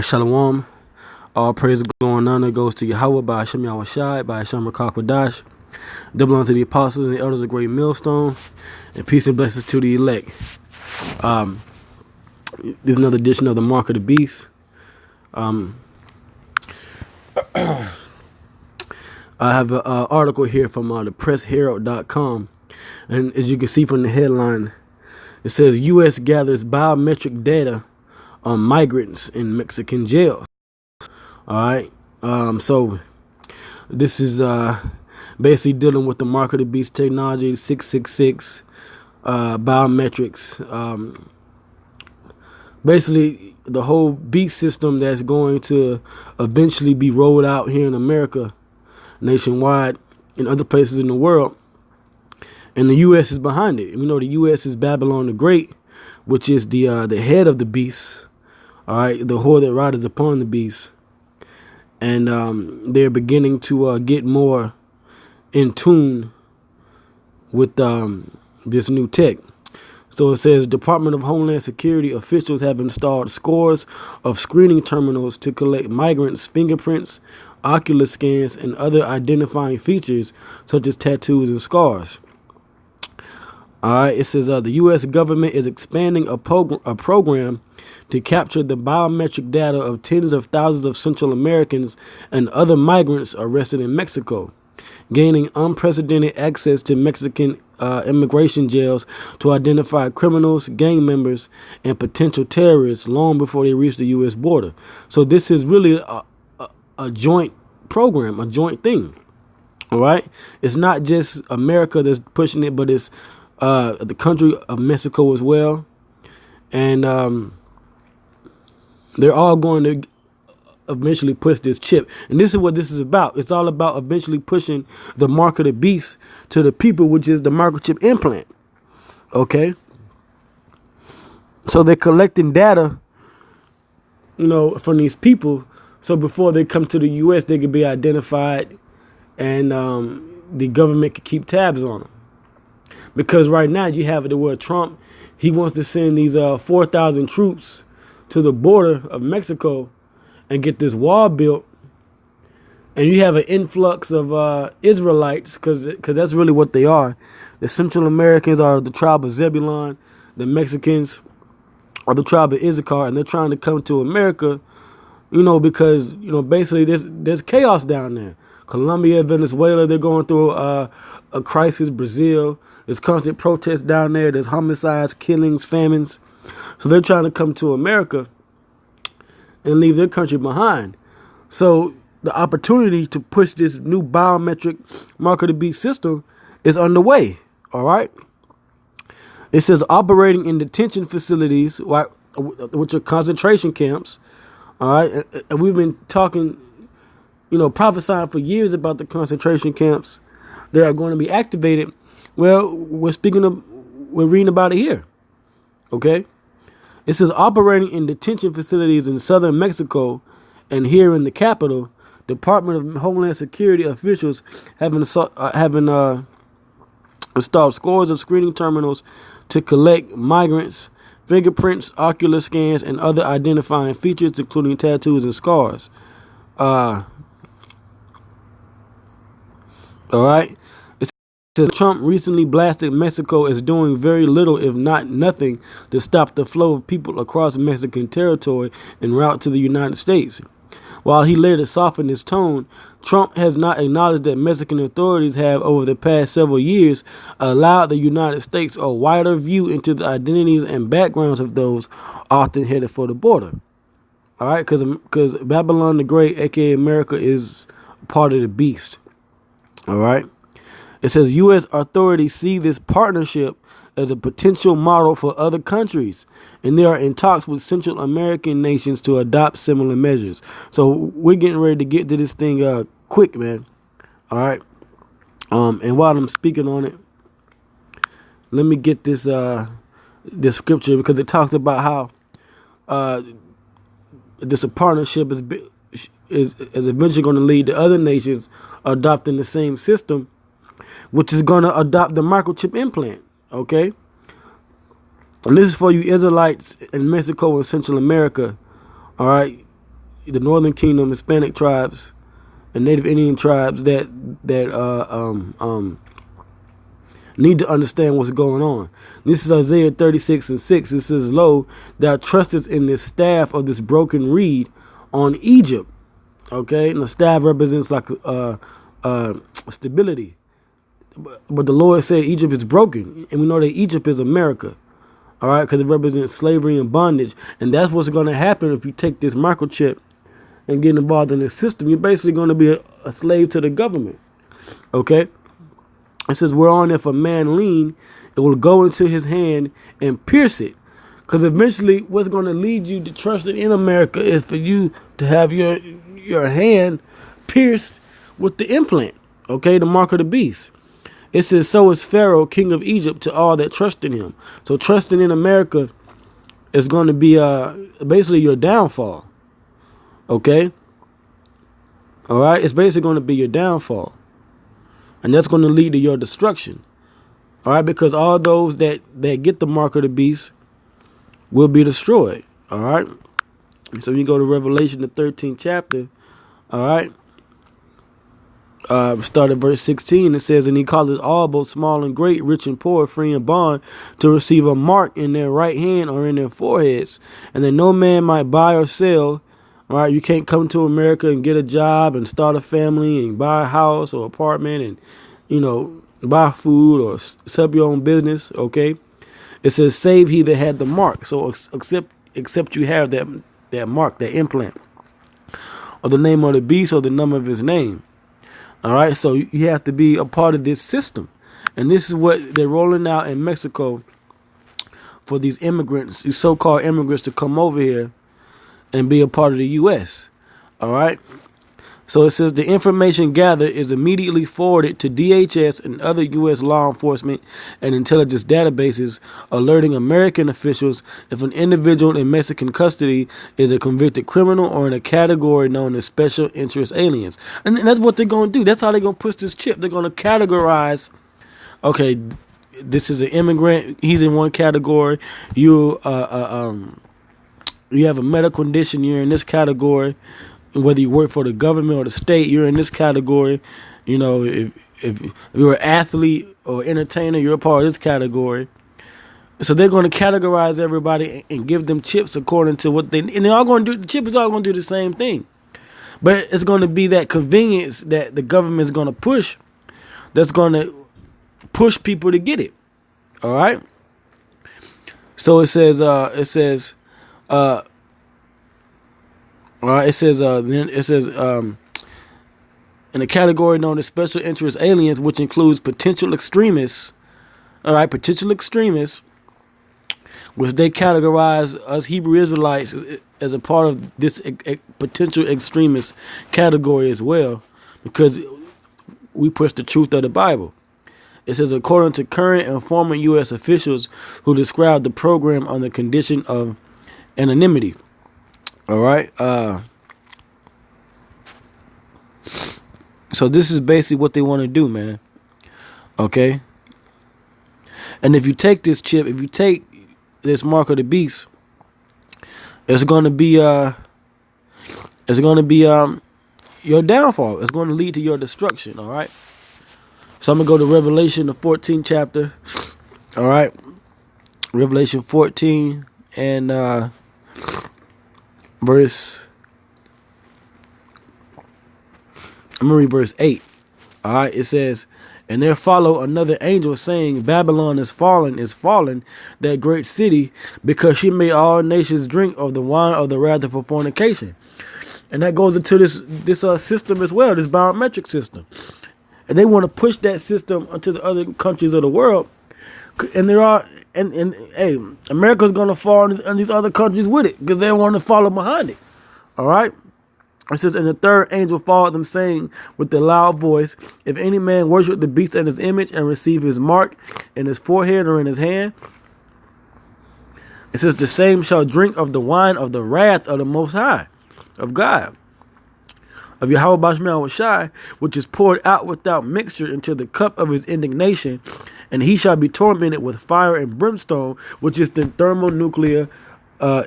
Shalom. All praise going on. It goes to Yahweh by Hashem Yahushai, by Hashem Rakakwadash. Double unto the apostles and the elders of great millstone. And peace and blessings to the elect. This is another edition of the Mark of the Beast. I have an article here from the pressherald.com. And as you can see from the headline, it says U.S. gathers biometric data on migrants in Mexican jails. All right. So this is basically dealing with the Mark of the Beast technology, 666 biometrics. Basically, the whole beast system that's going to eventually be rolled out here in America, nationwide, in other places in the world. And the U.S. is behind it. We know the U.S. is Babylon the Great, which is the head of the beast. All right, the whore that rideth upon the beast. And they're beginning to get more in tune with this new tech. So it says Department of Homeland Security officials have installed scores of screening terminals to collect migrants' fingerprints, ocular scans, and other identifying features such as tattoos and scars. All right, it says the U.S. government is expanding a program to capture the biometric data of tens of thousands of Central Americans and other migrants arrested in Mexico, gaining unprecedented access to Mexican immigration jails to identify criminals, gang members, and potential terrorists long before they reach the U.S. border. So this is really a joint program, a joint thing. All right, it's not just America that's pushing it, but it's the country of Mexico as well. And they're all going to eventually push this chip. And this is what this is about. It's all about eventually pushing the mark of the beast to the people, which is the microchip implant. Okay? So they're collecting data, from these people. So before they come to the U.S., they can be identified and the government can keep tabs on them. Because right now you have it where Trump, he wants to send these 4,000 troops to the border of Mexico and get this wall built. And you have an influx of Israelites, because that's really what they are. The Central Americans are the tribe of Zebulon. The Mexicans are the tribe of Issachar. And they're trying to come to America, because, basically there's chaos down there. Colombia, Venezuela, they're going through a crisis. Brazil, there's constant protests down there. There's homicides, killings, famines. So they're trying to come to America and leave their country behind. So the opportunity to push this new biometric mark of the beast system is underway. All right. It says operating in detention facilities, which are concentration camps. All right. And we've been talking, prophesying for years about the concentration camps that are going to be activated. Well, we're reading about it here. Okay. It says operating in detention facilities in southern Mexico and here in the capital, Department of Homeland Security officials have installed scores of screening terminals to collect migrants' fingerprints, ocular scans, and other identifying features, including tattoos and scars. All right. Trump recently blasted Mexico as doing very little, if not nothing, to stop the flow of people across Mexican territory en route to the United States. While he later softened his tone, Trump has not acknowledged that Mexican authorities have, over the past several years, allowed the United States a wider view into the identities and backgrounds of those often headed for the border. All right, because Babylon the Great, aka America, is part of the beast. All right. It says U.S. authorities see this partnership as a potential model for other countries, and they are in talks with Central American nations to adopt similar measures. So we're getting ready to get to this thing quick, man. All right. And while I'm speaking on it, let me get this scripture, because it talks about how this partnership is eventually going to lead to other nations adopting the same system, which is going to adopt the microchip implant, okay? And this is for you Israelites in Mexico and Central America, all right? the Northern Kingdom, Hispanic tribes, and Native Indian tribes that need to understand what's going on. This is Isaiah 36:6. It says, "Lo, thou trustest in this staff of this broken reed on Egypt." Okay, and the staff represents like stability. But the Lord said Egypt is broken, and we know that Egypt is America. All right, because it represents slavery and bondage, and that's what's going to happen if you take this microchip and get involved in this system. You're basically going to be a slave to the government. Okay. It says, "Whereon if a man lean, it will go into his hand and pierce it." Because eventually what's going to lead you to trusting in America is for you to have your hand pierced with the implant. Okay, the mark of the beast. It says, "So is Pharaoh, king of Egypt, to all that trust in him." So trusting in America is going to be basically your downfall. Okay? All right? It's basically going to be your downfall. And that's going to lead to your destruction. All right? Because all those that get the mark of the beast will be destroyed. All right? So you go to Revelation, the 13th chapter. All right? Start at verse 16. It says, "And he calleth all, both small and great, rich and poor, free and bond, to receive a mark in their right hand or in their foreheads, and that no man might buy or sell." All right, you can't come to America and get a job and start a family and buy a house or apartment and, buy food or set up your own business. Okay, it says, "Save he that had the mark." So except you have that mark, that implant, or the name of the beast or the number of his name. All right, so you have to be a part of this system. And this is what they're rolling out in Mexico for these immigrants, these so-called immigrants, to come over here and be a part of the U.S. All right. So it says the information gathered is immediately forwarded to DHS and other U.S. law enforcement and intelligence databases, alerting American officials if an individual in Mexican custody is a convicted criminal or in a category known as special interest aliens. And that's what they're going to do. That's how they're going to push this chip. They're going to categorize, okay, this is an immigrant. He's in one category. You have a medical condition. You're in this category. Whether you work for the government or the state, you're in this category. If you're an athlete or entertainer, you're a part of this category. So they're going to categorize everybody and give them chips according to what and they're all going to do. The chip is all going to do the same thing, but it's going to be that convenience that the government is going to push. That's going to push people to get it. All right. So it says. In a category known as special interest aliens, which includes potential extremists. All right, potential extremists, which they categorize us Hebrew Israelites as a part of this potential extremist category as well, because we push the truth of the Bible. It says, according to current and former U.S. officials who described the program on the condition of anonymity. All right. So this is basically what they want to do, man. Okay. And if you take this chip, if you take this mark of the beast, it's going to be your downfall. It's going to lead to your destruction. All right. So I'm going to go to Revelation, the 14th chapter. All right. Revelation 14 and verse, I'm going to read verse 8. All right. It says, and there followed another angel saying, Babylon is fallen, that great city, because she made all nations drink of the wine of the wrath of her fornication. And that goes into this system as well, this biometric system. And they want to push that system onto the other countries of the world. And hey, America's going to fall in these other countries with it because they want to follow behind it. All right. It says, and the third angel followed them, saying with a loud voice, if any man worship the beast and his image and receive his mark in his forehead or in his hand, it says, the same shall drink of the wine of the wrath of the Most High, of God, of Yahweh Bashmiel Shai, which is poured out without mixture into the cup of his indignation, and he shall be tormented with fire and brimstone, which is the thermonuclear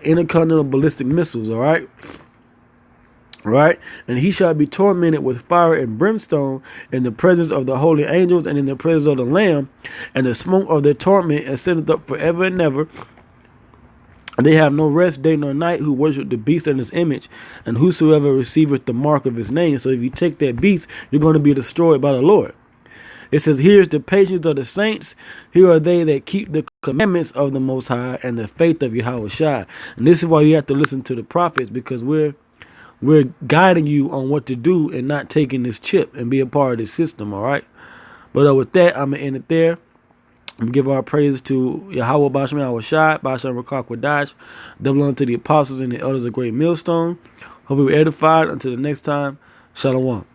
intercontinental ballistic missiles. All right. Right? And he shall be tormented with fire and brimstone in the presence of the holy angels and in the presence of the Lamb, and the smoke of their torment ascendeth up forever and ever. They have no rest day nor night who worship the beast and his image, and whosoever receiveth the mark of his name. So if you take that beast, you're going to be destroyed by the Lord. It says, here is the patience of the saints. Here are they that keep the commandments of the Most High and the faith of Yahweh Shai. And this is why you have to listen to the prophets, because we're guiding you on what to do and not taking this chip and be a part of this system, all right? But with that, I'm going to end it there. And give our praise to Yahweh Bashem Yahweh Shai, Bashem Rakak Wadash, double unto the apostles and the elders of Great Millstone. Hope we were edified. Until the next time, Shalom.